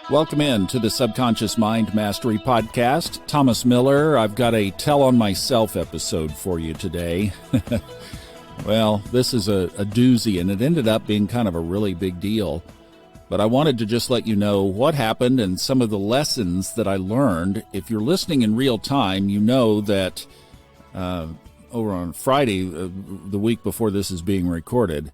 Welcome in to the Subconscious Mind Mastery Podcast. Thomas Miller. I've got a Tell on Myself episode for you today. Well, this is a doozy, and it ended up being kind of a really big deal. But I wanted to just let you know what happened and some of the lessons that I learned. If you're listening in real time, you know that over on Friday, the week before this is being recorded,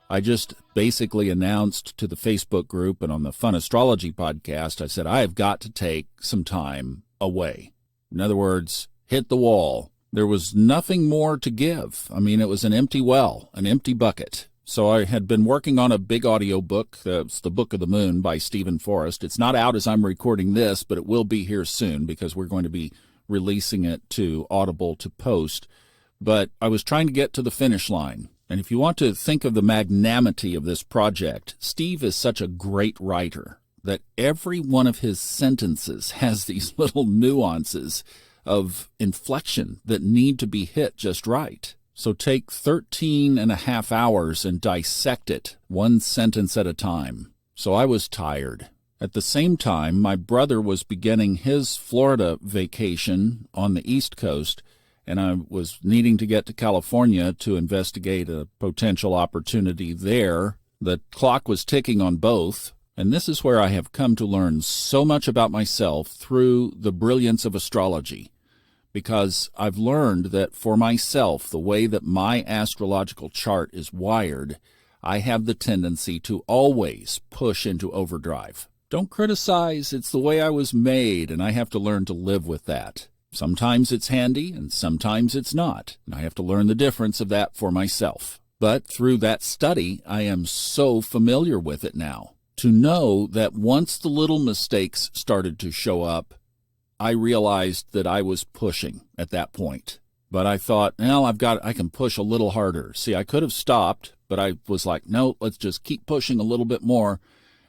I just basically announced to the Facebook group and on the Fun Astrology podcast, I said, I have got to take some time away. In other words, hit the wall. There was nothing more to give. I mean, it was an empty well, an empty bucket. So I had been working on a big audio book. It's The Book of the Moon by Stephen Forrest. It's not out as I'm recording this, but it will be here soon because we're going to be releasing it to Audible to post. But I was trying to get to the finish line. And if you want to think of the magnanimity of this project, Steve is such a great writer that every one of his sentences has these little nuances of inflection that need to be hit just right. So take 13 and a half hours and dissect it, one sentence at a time. So I was tired. At the same time, my brother was beginning his Florida vacation on the East Coast, and I was needing to get to California to investigate a potential opportunity there. The clock was ticking on both, and this is where I have come to learn so much about myself through the brilliance of astrology, because I've learned that for myself, the way that my astrological chart is wired, I have the tendency to always push into overdrive. Don't criticize, it's the way I was made, and I have to learn to live with that. Sometimes it's handy, and sometimes it's not, and I have to learn the difference of that for myself. But through that study, I am so familiar with it now, to know that once the little mistakes started to show up, I realized that I was pushing at that point. But I thought, well, I can push a little harder. See, I could have stopped, but I was like, no, let's just keep pushing a little bit more.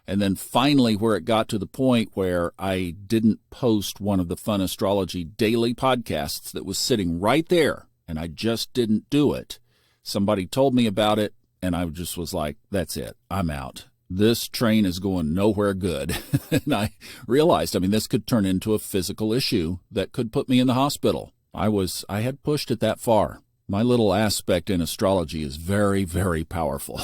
And then finally, where it got to the point where I didn't post one of the Fun Astrology daily podcasts that was sitting right there, and I just didn't do it. Somebody told me about it, and I just was like, that's it. I'm out. This train is going nowhere good. And I realized, this could turn into a physical issue that could put me in the hospital. I had pushed it that far. My little aspect in astrology is very, very powerful.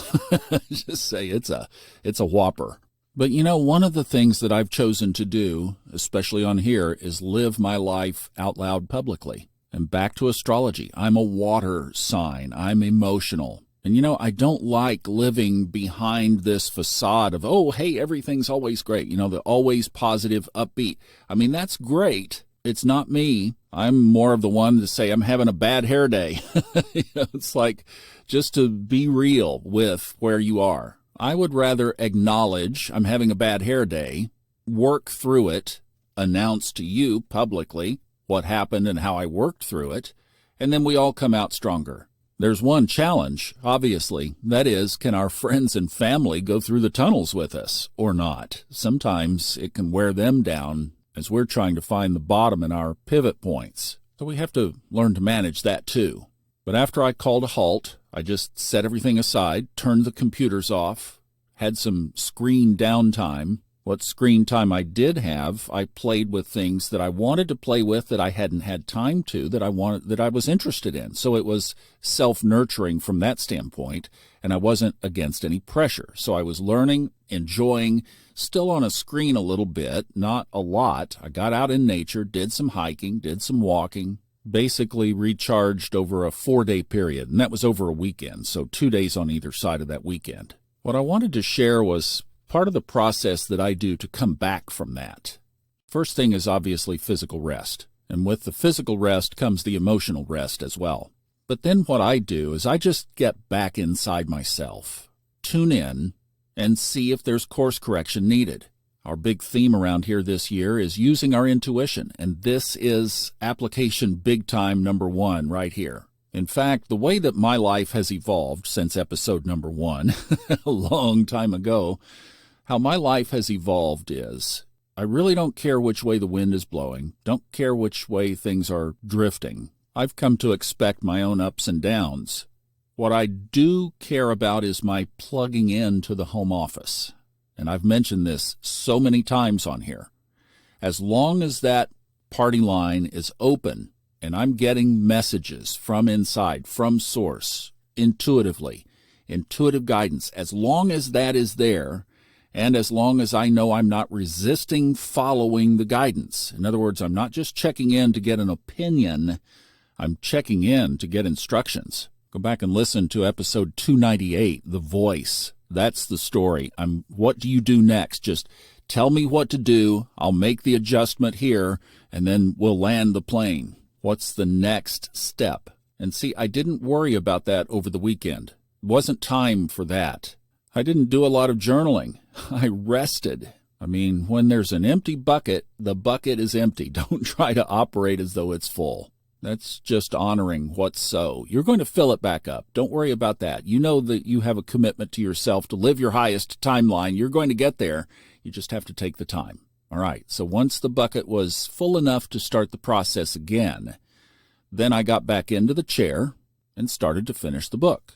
Just say it's a whopper. But one of the things that I've chosen to do, especially on here, is live my life out loud publicly. And back to astrology, I'm a water sign. I'm emotional. And I don't like living behind this facade of, oh, hey, everything's always great. The always positive, upbeat. That's great. It's not me. I'm more of the one to say I'm having a bad hair day. It's like just to be real with where you are. I would rather acknowledge I'm having a bad hair day, work through it, announce to you publicly what happened and how I worked through it, and then we all come out stronger. There's one challenge, obviously. That is, can our friends and family go through the tunnels with us or not? Sometimes it can wear them down as we're trying to find the bottom in our pivot points. So we have to learn to manage that too. But after I called a halt, I just set everything aside, turned the computers off, had some screen downtime. What screen time I did have, I played with things that I wanted to play with that I hadn't had time to, that I was interested in. So it was self-nurturing from that standpoint, and I wasn't against any pressure. So I was learning, enjoying, still on a screen a little bit, not a lot. I got out in nature, did some hiking, did some walking, basically recharged over a 4-day period, and that was over a weekend, so 2 days on either side of that weekend. What I wanted to share was part of the process that I do to come back from that. First thing is obviously physical rest, and with the physical rest comes the emotional rest as well. But then what I do is I just get back inside myself, tune in, and see if there's course correction needed. Our big theme around here this year is using our intuition, and this is application big time number 1 right here. In fact, the way that my life has evolved since episode number 1, a long time ago, how my life has evolved is I really don't care which way the wind is blowing, don't care which way things are drifting. I've come to expect my own ups and downs. What I do care about is my plugging into the home office. and I've mentioned this so many times on here, as long as that party line is open and I'm getting messages from inside, from source, intuitively, intuitive guidance, as long as that is there, and as long as I know I'm not resisting following the guidance. In other words, I'm not just checking in to get an opinion, I'm checking in to get instructions. Go back and listen to episode 298, The Voice. That's the story. What do you do next? Just tell me what to do. I'll make the adjustment here, and then we'll land the plane. What's the next step? And see, I didn't worry about that over the weekend. It wasn't time for that. I didn't do a lot of journaling. I rested. I mean, when there's an empty bucket, the bucket is empty. Don't try to operate as though it's full. That's just honoring what's so. You're going to fill it back up. Don't worry about that. You know that you have a commitment to yourself to live your highest timeline. You're going to get there. You just have to take the time. All right, so once the bucket was full enough to start the process again, then I got back into the chair and started to finish the book,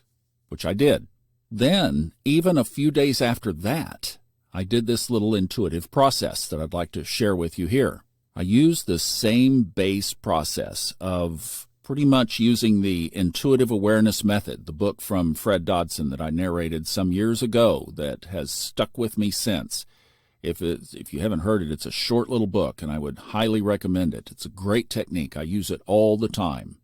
which I did. Then, even a few days after that, I did this little intuitive process that I'd like to share with you here. I used the same base process of pretty much using the intuitive awareness method, the book from Fred Dodson that I narrated some years ago that has stuck with me since. If you haven't heard it, it's a short little book, and I would highly recommend it. It's a great technique. I use it all the time.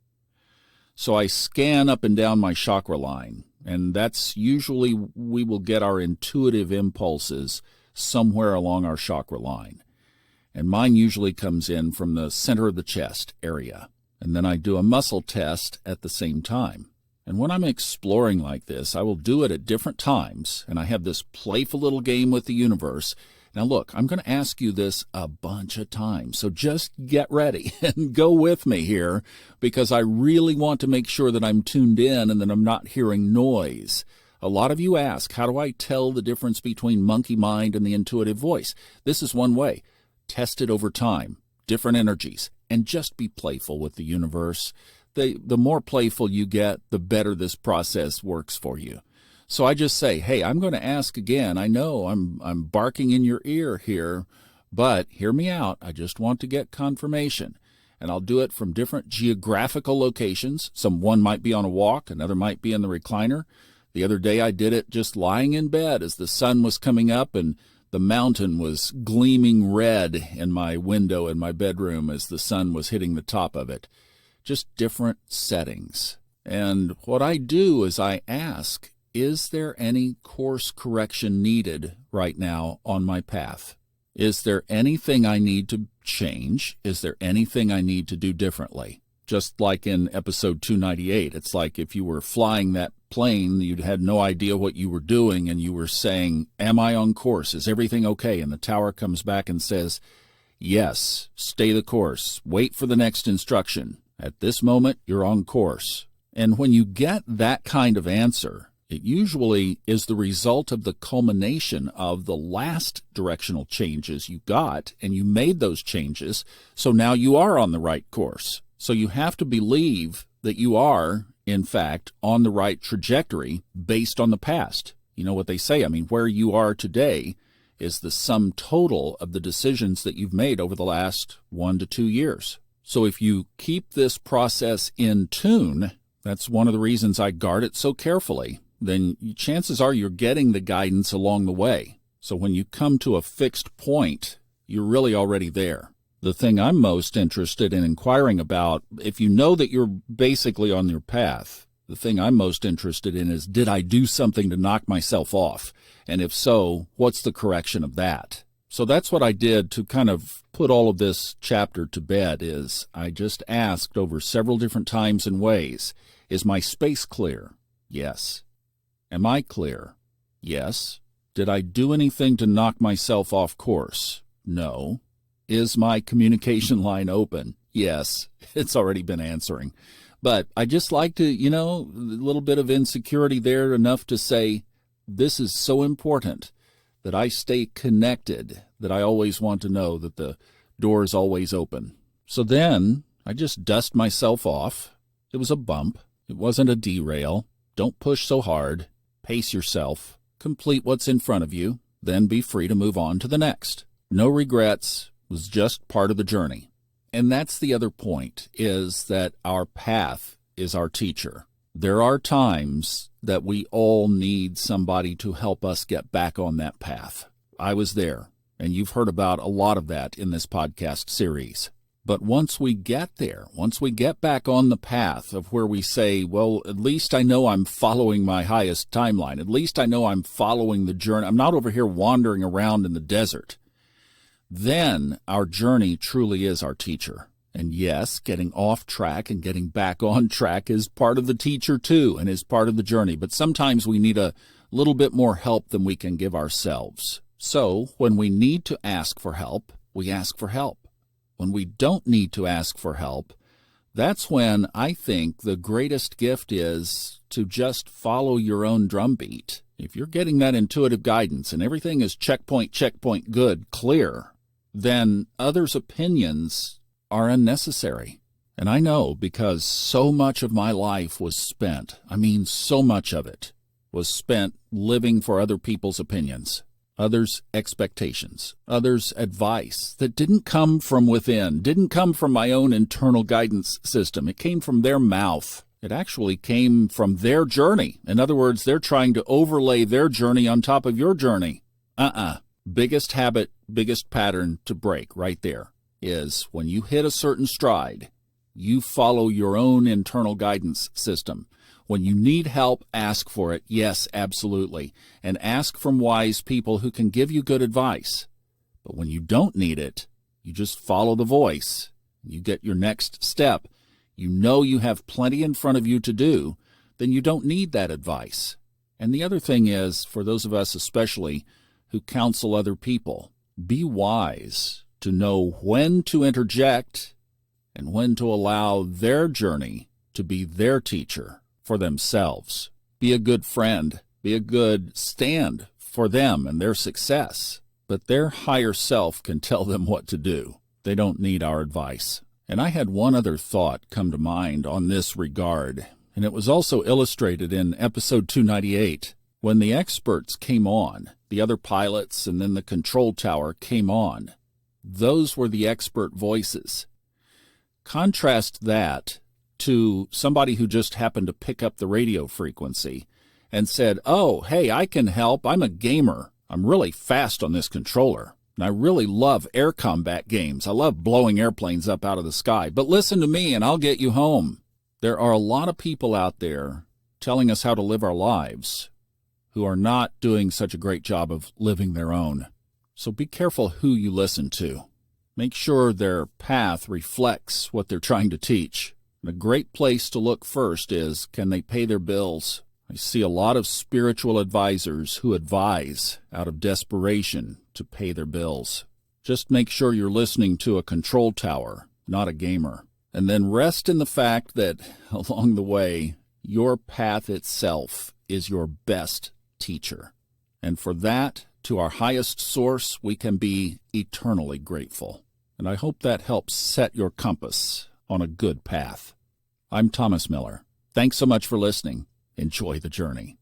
So I scan up and down my chakra line, and that's usually we will get our intuitive impulses somewhere along our chakra line. And mine usually comes in from the center of the chest area. And then I do a muscle test at the same time. And when I'm exploring like this, I will do it at different times, and I have this playful little game with the universe. Now look, I'm going to ask you this a bunch of times, so just get ready and go with me here, because I really want to make sure that I'm tuned in and that I'm not hearing noise. A lot of you ask, how do I tell the difference between monkey mind and the intuitive voice? This is one way. Test it over time, different energies, and just be playful with the universe. The more playful you get, the better this process works for you. So I just say, hey, I'm going to ask again. I know I'm barking in your ear here, but hear me out. I just want to get confirmation. And I'll do it from different geographical locations. One might be on a walk, another might be in the recliner. The other day I did it just lying in bed as the sun was coming up and the mountain was gleaming red in my window in my bedroom as the sun was hitting the top of it. Just different settings. And what I do is I ask, is there any course correction needed right now on my path? Is there anything I need to change? Is there anything I need to do differently? Just like in episode 298, it's like if you were flying that plane, you had no idea what you were doing, and you were saying, am I on course? Is everything okay? And the tower comes back and says, yes, stay the course. Wait for the next instruction. At this moment, you're on course. And when you get that kind of answer, it usually is the result of the culmination of the last directional changes you got, and you made those changes, so now you are on the right course. So you have to believe that you are, in fact, on the right trajectory based on the past. You know what they say, where you are today is the sum total of the decisions that you've made over the last 1 to 2 years. So if you keep this process in tune, that's one of the reasons I guard it so carefully, then chances are you're getting the guidance along the way. So when you come to a fixed point, you're really already there. The thing I'm most interested in inquiring about, if you know that you're basically on your path, the thing I'm most interested in is, did I do something to knock myself off? And if so, what's the correction of that? So that's what I did to kind of put all of this chapter to bed, is I just asked over several different times and ways, is my space clear? Yes. Am I clear? Yes. Did I do anything to knock myself off course? No. Is my communication line open? Yes. It's already been answering. But I just like to, a little bit of insecurity there, enough to say, this is so important that I stay connected, that I always want to know that the door is always open. So then I just dust myself off. It was a bump. It wasn't a derail. Don't push so hard. Pace yourself. Complete what's in front of you. then be free to move on to the next. No regrets, was just part of the journey. And that's the other point, is that our path is our teacher. There are times that we all need somebody to help us get back on that path. I was there, and you've heard about a lot of that in this podcast series. But once we get there, once we get back on the path of where we say, well, at least I know I'm following my highest timeline. At least I know I'm following the journey. I'm not over here wandering around in the desert. Then our journey truly is our teacher. And yes, getting off track and getting back on track is part of the teacher too, and is part of the journey. But sometimes we need a little bit more help than we can give ourselves. So when we need to ask for help, we ask for help. When we don't need to ask for help, that's when I think the greatest gift is to just follow your own drumbeat. If you're getting that intuitive guidance and everything is checkpoint, good, clear, then others' opinions are unnecessary. And I know, because so much of my life was spent, so much of it was spent living for other people's opinions, others' expectations, others' advice that didn't come from within, didn't come from my own internal guidance system. It came from their mouth. It actually came from their journey. In other words, they're trying to overlay their journey on top of your journey. Biggest habit, biggest pattern to break right there is when you hit a certain stride, you follow your own internal guidance system. When you need help, ask for it. Yes, absolutely. And ask from wise people who can give you good advice. But when you don't need it, you just follow the voice. You get your next step. You know you have plenty in front of you to do. Then you don't need that advice. And the other thing is, for those of us especially who counsel other people, be wise to know when to interject and when to allow their journey to be their teacher for themselves. Be a good friend. Be a good stand for them and their success. But their higher self can tell them what to do. They don't need our advice. And I had one other thought come to mind on this regard, and it was also illustrated in episode 298. When the experts came on, the other pilots and then the control tower came on, those were the expert voices. Contrast that to somebody who just happened to pick up the radio frequency and said, oh, hey, I can help. I'm a gamer. I'm really fast on this controller. And I really love air combat games. I love blowing airplanes up out of the sky. But listen to me and I'll get you home. There are a lot of people out there telling us how to live our lives who are not doing such a great job of living their own. So be careful who you listen to. Make sure their path reflects what they're trying to teach. And a great place to look first is, can they pay their bills? I see a lot of spiritual advisors who advise out of desperation to pay their bills. Just make sure you're listening to a control tower, not a gamer. And then rest in the fact that along the way, your path itself is your best teacher. And for that, to our highest source, we can be eternally grateful. And I hope that helps set your compass on a good path. I'm Thomas Miller. Thanks so much for listening. Enjoy the journey.